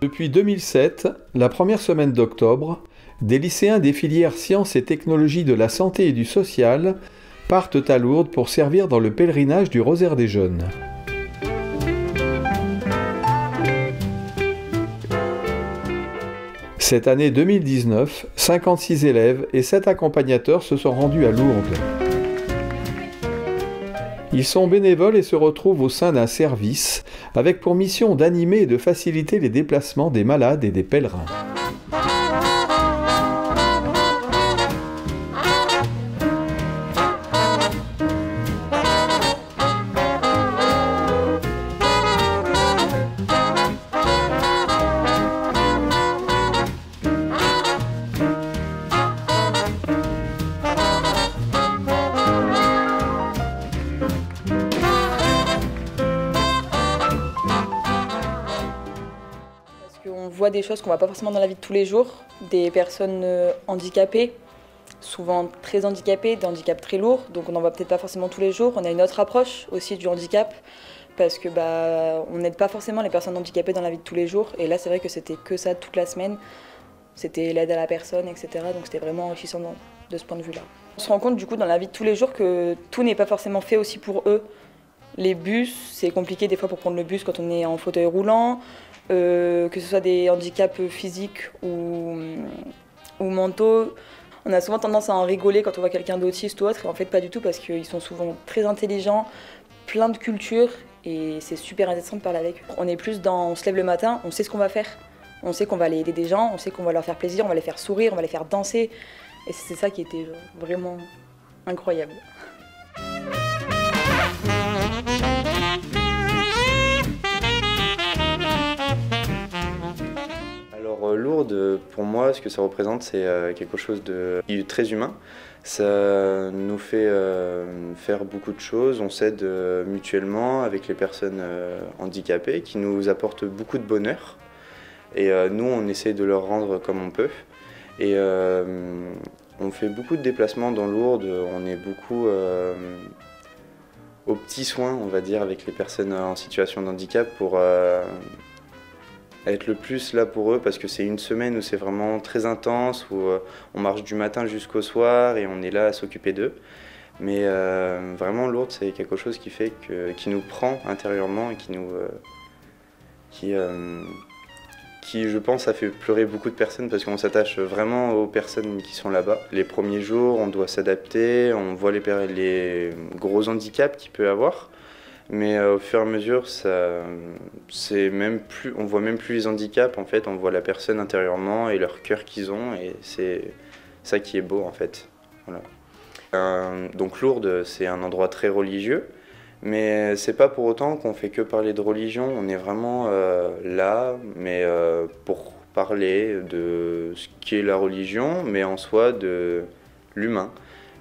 Depuis 2007, la première semaine d'octobre, des lycéens des filières sciences et technologies de la santé et du social partent à Lourdes pour servir dans le pèlerinage du Rosaire des Jeunes. Cette année 2019, 56 élèves et 7 accompagnateurs se sont rendus à Lourdes. Ils sont bénévoles et se retrouvent au sein d'un service avec pour mission d'animer et de faciliter les déplacements des malades et des pèlerins. On voit des choses qu'on ne voit pas forcément dans la vie de tous les jours, des personnes handicapées, souvent très handicapées, des handicaps très lourds, donc on n'en voit peut-être pas forcément tous les jours. On a une autre approche aussi du handicap, parce que on n'aide pas forcément les personnes handicapées dans la vie de tous les jours, et là c'est vrai que c'était que ça toute la semaine, c'était l'aide à la personne, etc. Donc c'était vraiment enrichissant de ce point de vue-là. On se rend compte du coup dans la vie de tous les jours que tout n'est pas forcément fait aussi pour eux. Les bus, c'est compliqué des fois pour prendre le bus quand on est en fauteuil roulant, que ce soit des handicaps physiques ou mentaux. On a souvent tendance à en rigoler quand on voit quelqu'un d'autiste ou autre, et en fait pas du tout, parce qu'ils sont souvent très intelligents, plein de culture, et c'est super intéressant de parler avec eux. On est plus dans, on se lève le matin, on sait ce qu'on va faire, on sait qu'on va aller aider des gens, on sait qu'on va leur faire plaisir, on va les faire sourire, on va les faire danser, et c'est ça qui était vraiment incroyable. Alors Lourdes, pour moi, ce que ça représente, c'est quelque chose de très humain. Ça nous fait faire beaucoup de choses, on s'aide mutuellement avec les personnes handicapées qui nous apportent beaucoup de bonheur. Et nous, on essaie de leur rendre comme on peut. Et on fait beaucoup de déplacements dans Lourdes, on est beaucoup aux petits soins, on va dire, avec les personnes en situation de handicap pour être le plus là pour eux, parce que c'est une semaine où c'est vraiment très intense, où on marche du matin jusqu'au soir et on est là à s'occuper d'eux. Mais vraiment Lourdes, c'est quelque chose qui fait qui nous prend intérieurement et qui, je pense, a fait pleurer beaucoup de personnes, parce qu'on s'attache vraiment aux personnes qui sont là-bas. Les premiers jours, on doit s'adapter, on voit les gros handicaps qu'il peut avoir. Mais au fur et à mesure, on voit même plus les handicaps, en fait, on voit la personne intérieurement et leur cœur qu'ils ont, et c'est ça qui est beau, en fait. Voilà. Donc Lourdes, c'est un endroit très religieux, mais c'est pas pour autant qu'on fait que parler de religion. On est vraiment là, mais pour parler de ce qu'est la religion, mais en soi de l'humain.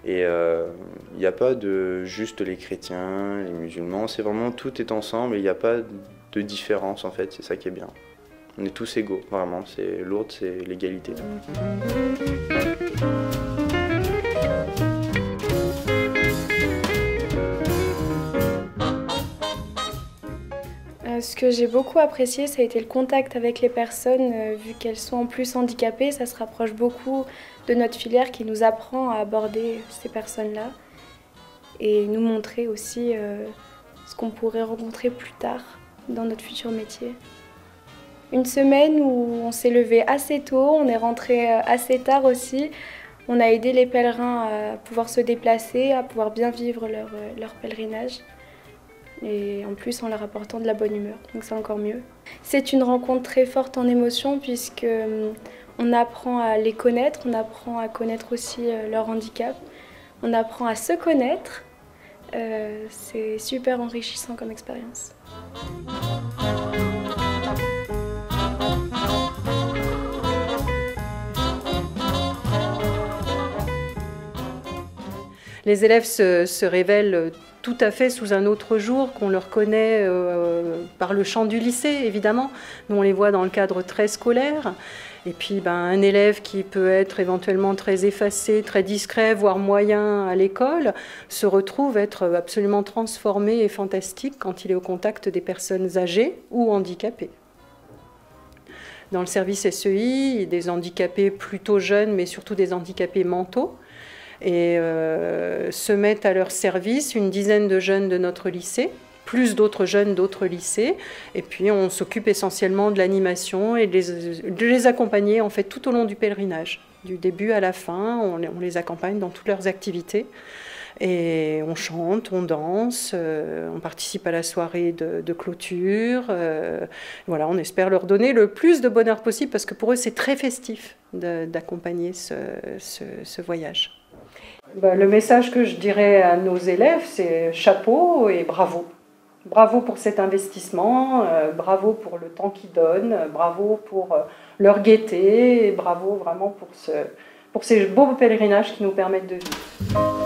Et il n'y a pas de juste les chrétiens, les musulmans, c'est vraiment tout est ensemble et il n'y a pas de différence, en fait, c'est ça qui est bien. On est tous égaux, vraiment, c'est Lourdes, c'est l'égalité. Ce que j'ai beaucoup apprécié, ça a été le contact avec les personnes, vu qu'elles sont en plus handicapées, ça se rapproche beaucoup de notre filière qui nous apprend à aborder ces personnes-là et nous montrer aussi ce qu'on pourrait rencontrer plus tard dans notre futur métier. Une semaine où on s'est levé assez tôt, on est rentré assez tard aussi. On a aidé les pèlerins à pouvoir se déplacer, à pouvoir bien vivre leur pèlerinage. Et en plus en leur apportant de la bonne humeur, donc c'est encore mieux. C'est une rencontre très forte en émotion, puisque on apprend à les connaître, on apprend à connaître aussi leur handicap, on apprend à se connaître. C'est super enrichissant comme expérience. Les élèves se révèlent tout à fait sous un autre jour, qu'on leur connaît par le champ du lycée, évidemment. Nous, on les voit dans le cadre très scolaire. Et puis, un élève qui peut être éventuellement très effacé, très discret, voire moyen à l'école, se retrouve être absolument transformé et fantastique quand il est au contact des personnes âgées ou handicapées. Dans le service SEI, il y a des handicapés plutôt jeunes, mais surtout des handicapés mentaux. Et se mettent à leur service une dizaine de jeunes de notre lycée, plus d'autres jeunes d'autres lycées. Et puis on s'occupe essentiellement de l'animation et de les accompagner en fait tout au long du pèlerinage. Du début à la fin, on les accompagne dans toutes leurs activités. Et on chante, on danse, on participe à la soirée de clôture. Voilà, on espère leur donner le plus de bonheur possible parce que pour eux c'est très festif d'accompagner ce voyage. Le message que je dirais à nos élèves, c'est chapeau et bravo. Bravo pour cet investissement, bravo pour le temps qu'ils donnent, bravo pour leur gaieté, et bravo vraiment pour ces beaux pèlerinages qui nous permettent de vivre.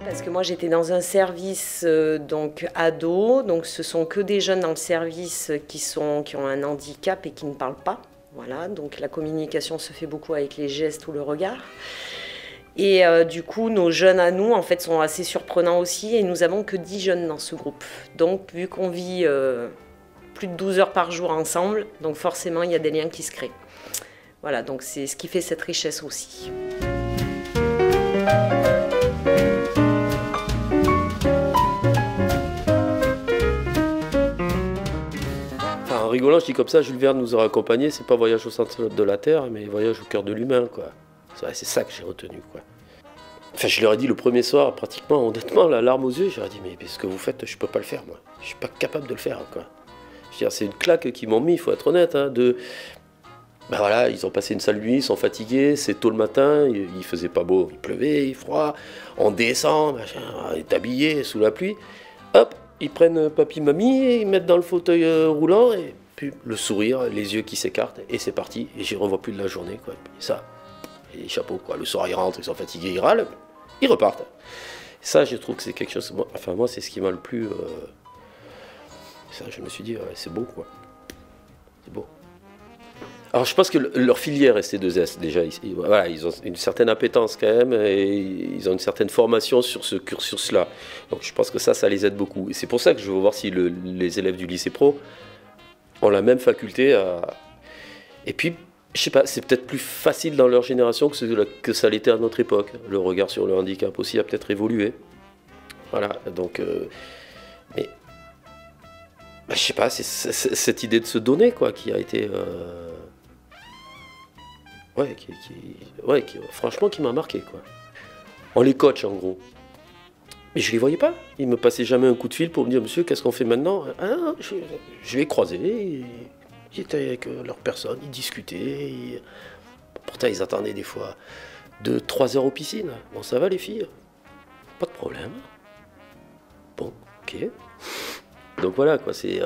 Parce que moi j'étais dans un service donc ado, donc ce sont que des jeunes dans le service qui ont un handicap et qui ne parlent pas. Voilà, donc la communication se fait beaucoup avec les gestes ou le regard. Et du coup, nos jeunes à nous, en fait, sont assez surprenants aussi. Et nous n'avons que 10 jeunes dans ce groupe. Donc, vu qu'on vit plus de 12 heures par jour ensemble, donc forcément, il y a des liens qui se créent. Voilà, donc c'est ce qui fait cette richesse aussi. En rigolant, je dis comme ça, Jules Verne nous aura accompagnés, c'est pas voyage au centre de la Terre, mais voyage au cœur de l'humain, quoi. C'est ça que j'ai retenu, quoi. Enfin, je leur ai dit le premier soir, pratiquement, honnêtement, la larme aux yeux, je leur ai dit, mais ce que vous faites, je peux pas le faire, moi. Je suis pas capable de le faire, quoi. Je veux dire, c'est une claque qu'ils m'ont mis, il faut être honnête, hein, voilà, ils ont passé une sale nuit, ils sont fatigués, c'est tôt le matin, il faisait pas beau, il pleuvait, il froid, on descend, machin, on est habillé sous la pluie, hop, ils prennent papy, mamie, et ils mettent dans le fauteuil roulant, et puis le sourire, les yeux qui s'écartent, et c'est parti, et j'y revois plus de la journée, quoi. Et ça, et les chapeaux, quoi. Le soir, ils rentrent, ils sont fatigués, ils râlent, ils repartent. Ça, je trouve que c'est quelque chose, moi, c'est ce qui m'a le plus... Ça, je me suis dit, ouais, c'est beau, quoi. C'est beau. Alors, je pense que leur filière ST2S, déjà, voilà, ils ont une certaine appétence quand même, et ils ont une certaine formation sur ce cursus-là. Donc, je pense que ça les aide beaucoup. Et c'est pour ça que je veux voir si les élèves du lycée pro ont la même faculté à... Et puis, je sais pas, c'est peut-être plus facile dans leur génération que ça l'était à notre époque. Le regard sur le handicap aussi a peut-être évolué. Voilà, donc... mais... je sais pas, c'est cette idée de se donner, quoi, qui a été... franchement, qui m'a marqué, quoi. On les coach, en gros. Mais je les voyais pas. Ils me passaient jamais un coup de fil pour me dire, monsieur, qu'est-ce qu'on fait maintenant? Ah, je les croisais. Ils étaient avec leur personne, ils discutaient. Pourtant, ils attendaient des fois 2-3 heures aux piscines. Bon, ça va, les filles? Pas de problème. Bon, ok. Donc voilà, quoi, c'est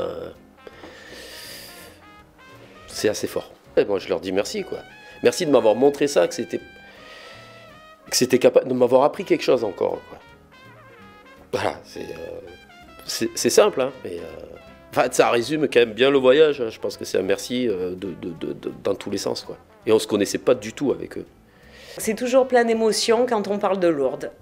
assez fort. Et bon, je leur dis merci, quoi. Merci de m'avoir montré ça, que c'était capable de m'avoir appris quelque chose encore, quoi. Voilà, c'est simple, hein, mais enfin, ça résume quand même bien le voyage. Hein. Je pense que c'est un merci dans tous les sens, quoi. Et on se connaissait pas du tout avec eux. C'est toujours plein d'émotions quand on parle de Lourdes.